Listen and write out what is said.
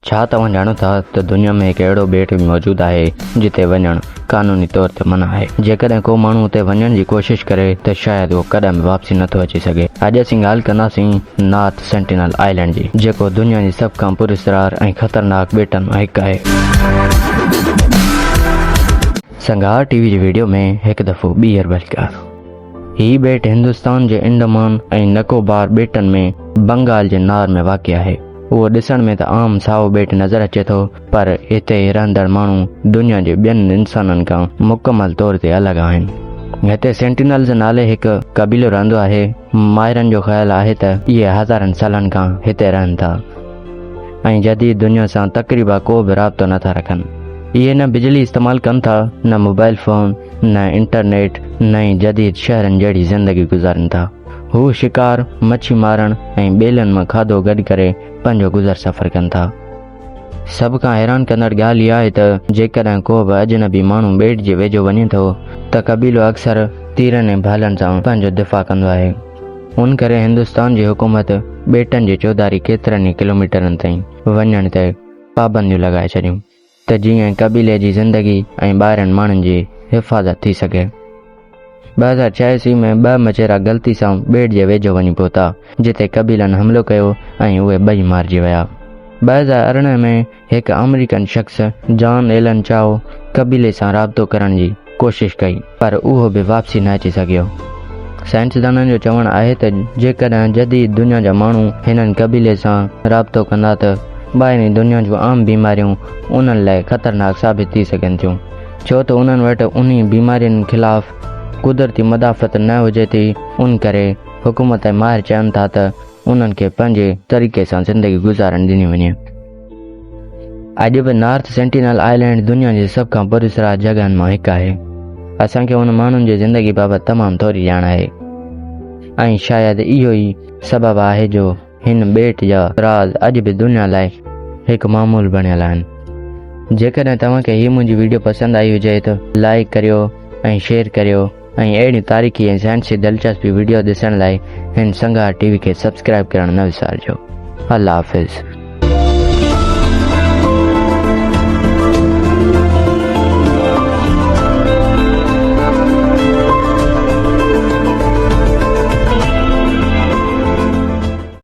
छा तव्हां ॼाणो था त दुनिया में हिकु अहिड़ो ॿेट मौजूदु आहे जिते वञणु क़ानूनी तौर ते मना आहे। जेकॾहिं को माण्हू उते वञण जी कोशिश करे त शायदि उहो कॾहिं बि वापसी नथो अची सघे। अॼु असीं ॻाल्हि कंदासीं नॉर्थ सेंटिनल आइलैंड जी, जेको दुनिया जी सभ खां पुरस्रार ऐं ख़तरनाक ॿेटनि मां हिकु आहे। संगार टीवी जी वीडियो में हिकु दफ़ो ॿीहर बलिकार। हीउ ॿेट हिंदुस्तान जे अंडमान ऐं निकोबार ॿेटनि में बंगाल जे नार में वाक़िअ आहे। उहो ॾिसण में त आम साओ ॿेट नज़र अचे थो, पर हिते रहंदड़ माण्हू दुनिया जे ॿियनि इंसाननि खां मुकमल तौर ते अलॻि आहिनि। हिते सेंटिनल्स नाले हिकु क़बीलो रहंदो आहे। माहिरनि जो ख़्यालु आहे त इहे हज़ारनि सालनि खां हिते रहनि था ऐं जदीद दुनिया सां तक़रीबा को बि राब्तो नथा रखनि। इहे न बिजली इस्तेमालु कनि था, न मोबाइल फ़ोन, न इंटरनेट, न ई जदीद शहरनि जहिड़ी ज़िंदगी गुज़ारनि था। हू शिकार, मच्छी मारण ऐं ॿेलनि मां खाधो गॾु करे पंहिंजो गुज़र सफ़र कनि था। सभ खां हैरान कंदड़ ॻाल्हि इहा आहे त जेकॾहिं को बि अजनबी माण्हू ॿेट जे वेझो वञे थो त क़बीलो अक्सर तीरनि ऐं भालनि सां पंहिंजो दिफ़ा कंदो आहे। उन करे हिंदुस्तान जी हुकूमत ॿेटनि जे चौधारी केतिरनि ई किलोमीटरनि ताईं वञण ते पाबंदियूं लॻाए छॾियूं त जीअं क़बीले जी ज़िंदगी ऐं ॿाहिरनि माण्हुनि जी हिफ़ाज़त थी सघे। 2086 में 2 मछेरा ग़लती सां ॿेट जे वेझो वञी पहुता, जिते क़बीलनि हमलो कयो ऐं उहे ॿई मारिजी विया। 2018 में हिकु अमेरिकन शख़्स जॉन एलन चाओ क़बीले सां राब्तो करण जी कोशिश कई, पर उहो बि वापसी न अची सघियो। साइंसदाननि जो चवणु आहे त जेकॾहिं जदीद दुनिया जा माण्हू हिननि क़बीले सां राब्तो कंदा त ॿाहिरीं दुनिया जूं आम बीमारियूं उन्हनि लाइ ख़तरनाक साबित थी सघनि थियूं, छो त उन्हनि वटि उन्ही बीमारियुनि ख़िलाफ़ कुदरती मदाफ़त न हुजे थी। उन करे हुकूमत ऐं माहिर चवनि था त उन्हनि खे पंहिंजे तरीक़े सां ज़िंदगी गुज़ारण ॾिनी वञे। अॼु बि नॉर्थ सेंटिनल आइलैंड दुनिया जी सभ खां पुरस्रार जॻहनि मां हिकु आहे। असांखे उन माण्हुनि जी ज़िंदगी बाबति तमामु थोरी ॼाण आहे ऐं शायदि इहो ई सबबु आहे जो हिन ॿेट जा राज़ अॼु बि दुनिया लाइ हिकु मामूल बणियल आहिनि। जेकॾहिं तव्हांखे हीअ मुंहिंजी वीडियो पसंदि आई हुजे त लाइक करियो ऐं शेयर करियो ऐं अहिड़ी तारीख़ी ऐं साइंसी दिलचस्पी वीडियो ॾिसण लाइ हिन संगार टीवी खे सब्सक्राइब करणु न विसारिजो। अल्लाह हाफ़िज़।